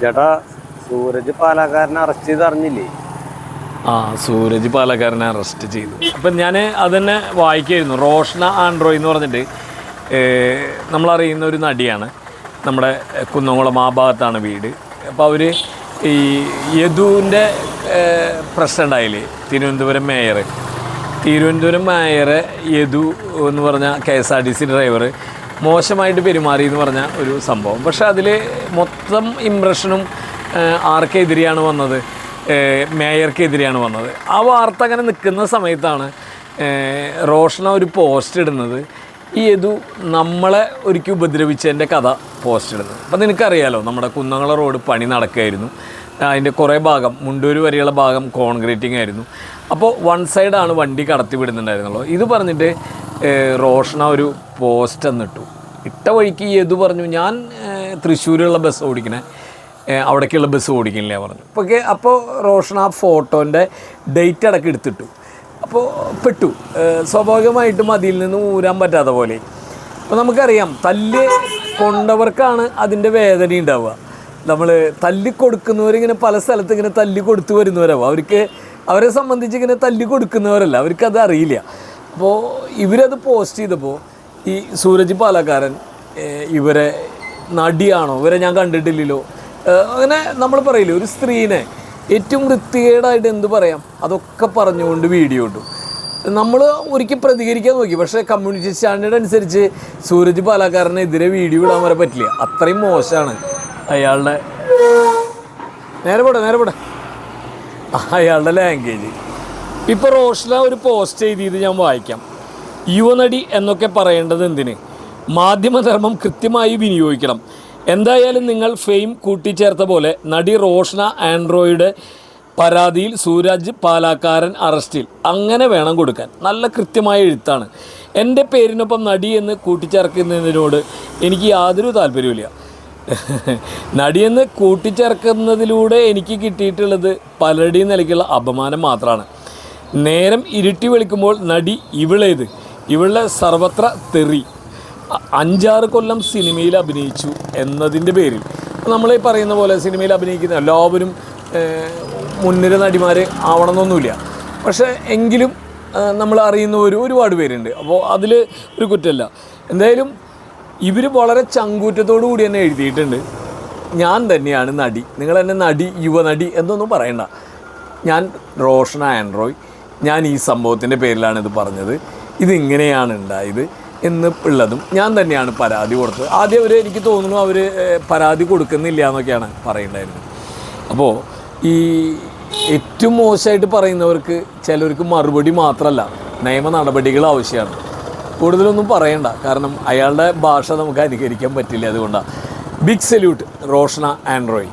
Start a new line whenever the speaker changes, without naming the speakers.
ചേട്ടാ, സൂരജ് പാലക്കാരനെ അറസ്റ്റ് ചെയ്ത് അറിഞ്ഞില്ലേ?
സൂരജ് പാലക്കാരനെ അറസ്റ്റ് ചെയ്തു. അപ്പം ഞാൻ അതന്നെ വായിക്കായിരുന്നു. റോഷന ആൻഡ്രോയ് എന്ന് പറഞ്ഞിട്ട് നമ്മളറിയുന്ന ഒരു നടിയാണ്. നമ്മുടെ കുന്നംകുളം ആ ഭാഗത്താണ് വീട്. അപ്പോൾ അവർ ഈ യദുവിൻ്റെ പ്രസിഡൻ്റായില്ലേ, തിരുവനന്തപുരം മേയർ യദു എന്ന് പറഞ്ഞ KSRTC ഡ്രൈവർ മോശമായിട്ട് പെരുമാറി എന്ന് പറഞ്ഞ ഒരു സംഭവം. പക്ഷേ അതിൽ മൊത്തം ഇംപ്രഷനും ആർക്കെതിരെയാണ് വന്നത്? മേയർക്കെതിരെയാണ് വന്നത്. ആ വാർത്ത അങ്ങനെ നിൽക്കുന്ന സമയത്താണ് റോഷന ഒരു പോസ്റ്റ് ഇടുന്നത്, ഈ യദു നമ്മളെ ഒരിക്കൽ ഉപദ്രവിച്ചതിൻ്റെ കഥ പോസ്റ്റ് ഇടുന്നത്. അപ്പം നിനക്കറിയാലോ, നമ്മുടെ കുന്നംകുളം റോഡ് പണി നടക്കുകയായിരുന്നു. അതിൻ്റെ കുറേ ഭാഗം, മുണ്ടൂർ വരെയുള്ള ഭാഗം കോൺക്രീറ്റിംഗ് ആയിരുന്നു. അപ്പോൾ വൺ സൈഡാണ് വണ്ടി കടത്തി വിടുന്നുണ്ടായിരുന്നുള്ളൂ. ഇത് പറഞ്ഞിട്ട് റോഷന ഒരു പോസ്റ്റ് എന്നിട്ടു. ഇട്ട വഴിക്ക് യദു പറഞ്ഞു, ഞാൻ തൃശ്ശൂരുള്ള ബസ് ഓടിക്കണേ, അവിടേക്കുള്ള ബസ് ഓടിക്കില്ല പറഞ്ഞു. അപ്പോൾ റോഷന ആ ഫോട്ടോൻ്റെ ഡേറ്റ് അടക്കം എടുത്തിട്ടു. അപ്പോൾ പെട്ടു. സ്വാഭാവികമായിട്ടും അതിൽ നിന്ന് ഊരാൻ പറ്റാത്ത പോലെ. അപ്പോൾ നമുക്കറിയാം, തല്ല് കൊണ്ടവർക്കാണ് അതിൻ്റെ വേദന ഉണ്ടാവുക. നമ്മൾ തല്ലി കൊടുക്കുന്നവരിങ്ങനെ പല സ്ഥലത്ത് ഇങ്ങനെ തല്ലി കൊടുത്തു വരുന്നവരാവും. അവരെ സംബന്ധിച്ച് ഇങ്ങനെ തല്ലി കൊടുക്കുന്നവരല്ല, അവർക്കത് അറിയില്ല. അപ്പോൾ ഇവരത് പോസ്റ്റ് ചെയ്തപ്പോൾ ഈ സൂരജ് പാലക്കാരൻ ഇവരെ നടിയാണോ, ഇവരെ ഞാൻ കണ്ടിട്ടില്ലല്ലോ, അങ്ങനെ നമ്മൾ പറയില്ലേ, ഒരു സ്ത്രീനെ ഏറ്റവും വൃത്തികേടായിട്ട് എന്ത് പറയാം, അതൊക്കെ പറഞ്ഞുകൊണ്ട് വീഡിയോ ഇട്ടു. നമ്മൾ ഒരിക്കൽ പ്രതികരിക്കാൻ നോക്കി, പക്ഷേ കമ്മ്യൂണിറ്റി സ്റ്റാൻഡേർഡ് അനുസരിച്ച് സൂരജ് പാലക്കാരനെതിരെ വീഡിയോ ഇടാൻ വരെ പറ്റില്ല. അത്രയും മോശമാണ് അയാളുടെ നേരെ അയാളുടെ ലാംഗ്വേജ്. ഇപ്പോൾ റോഷന ഒരു പോസ്റ്റ് ചെയ്ത് ഞാൻ വായിക്കാം. യുവനടി എന്നൊക്കെ പറയേണ്ടത് എന്തിന്? മാധ്യമധർമ്മം കൃത്യമായി വിനിയോഗിക്കണം. എന്തായാലും നിങ്ങൾ ഫെയിം കൂട്ടിച്ചേർത്ത പോലെ നടി റോഷന ആൻഡ്രോയുടെ പരാതിയിൽ സൂരജ് പാലക്കാരൻ അറസ്റ്റിൽ, അങ്ങനെ വേണം കൊടുക്കാൻ. നല്ല കൃത്യമായ എഴുത്താണ്. എൻ്റെ പേരിനൊപ്പം നടി എന്ന് കൂട്ടിച്ചേർക്കുന്നതിനോട് എനിക്ക് യാതൊരു താല്പര്യമില്ല. നടിയെന്ന് കൂട്ടിച്ചേർക്കുന്നതിലൂടെ എനിക്ക് കിട്ടിയിട്ടുള്ളത് പലരുടെയും നിലയ്ക്കുള്ള അപമാനം മാത്രമാണ്. നേരം ഇരുട്ടി വിളിക്കുമ്പോൾ നടി ഇവളുടെ സർവത്ര തെറി. 5-6 കൊല്ലം സിനിമയിൽ അഭിനയിച്ചു എന്നതിൻ്റെ പേരിൽ, നമ്മളീ പറയുന്ന പോലെ സിനിമയിൽ അഭിനയിക്കുന്ന എല്ലാവരും മുൻനിര നടിമാർ ആവണമെന്നൊന്നുമില്ല. പക്ഷേ എങ്കിലും നമ്മൾ അറിയുന്നവർ ഒരുപാട് പേരുണ്ട്. അപ്പോൾ അതിൽ ഒരു കുറ്റമല്ല. എന്തായാലും ഇവർ വളരെ ചങ്കൂറ്റത്തോടു കൂടി തന്നെ എഴുതിയിട്ടുണ്ട്, ഞാൻ തന്നെയാണ് നടി, നിങ്ങൾ എന്നെ നടി, യുവനടി എന്നൊന്നും പറയണ്ട, ഞാൻ റോഷന ആൻഡ്രോയ്, ഞാൻ ഈ സംഭവത്തിൻ്റെ പേരിലാണ് ഇത് പറഞ്ഞത്, ഇതിങ്ങനെയാണ് ഉണ്ടായത് എന്ന് ഉള്ളതും ഞാൻ തന്നെയാണ് പരാതി കൊടുത്തത്. ആദ്യം എനിക്ക് തോന്നുന്നു അവർ പരാതി കൊടുക്കുന്നില്ല എന്നൊക്കെയാണ് പറയുന്നുണ്ടായിരുന്നത്. അപ്പോൾ ഈ ഏറ്റവും മോശമായിട്ട് പറയുന്നവർക്ക് ചിലർക്ക് മറുപടി മാത്രമല്ല, നിയമ നടപടികൾ ആവശ്യമാണ്. കൂടുതലൊന്നും പറയണ്ട, കാരണം അയാളുടെ ഭാഷ നമുക്ക് അനുകരിക്കാൻ പറ്റില്ല. അതുകൊണ്ടാണ്. Big salute Roshan ആൻഡ്രോയ്.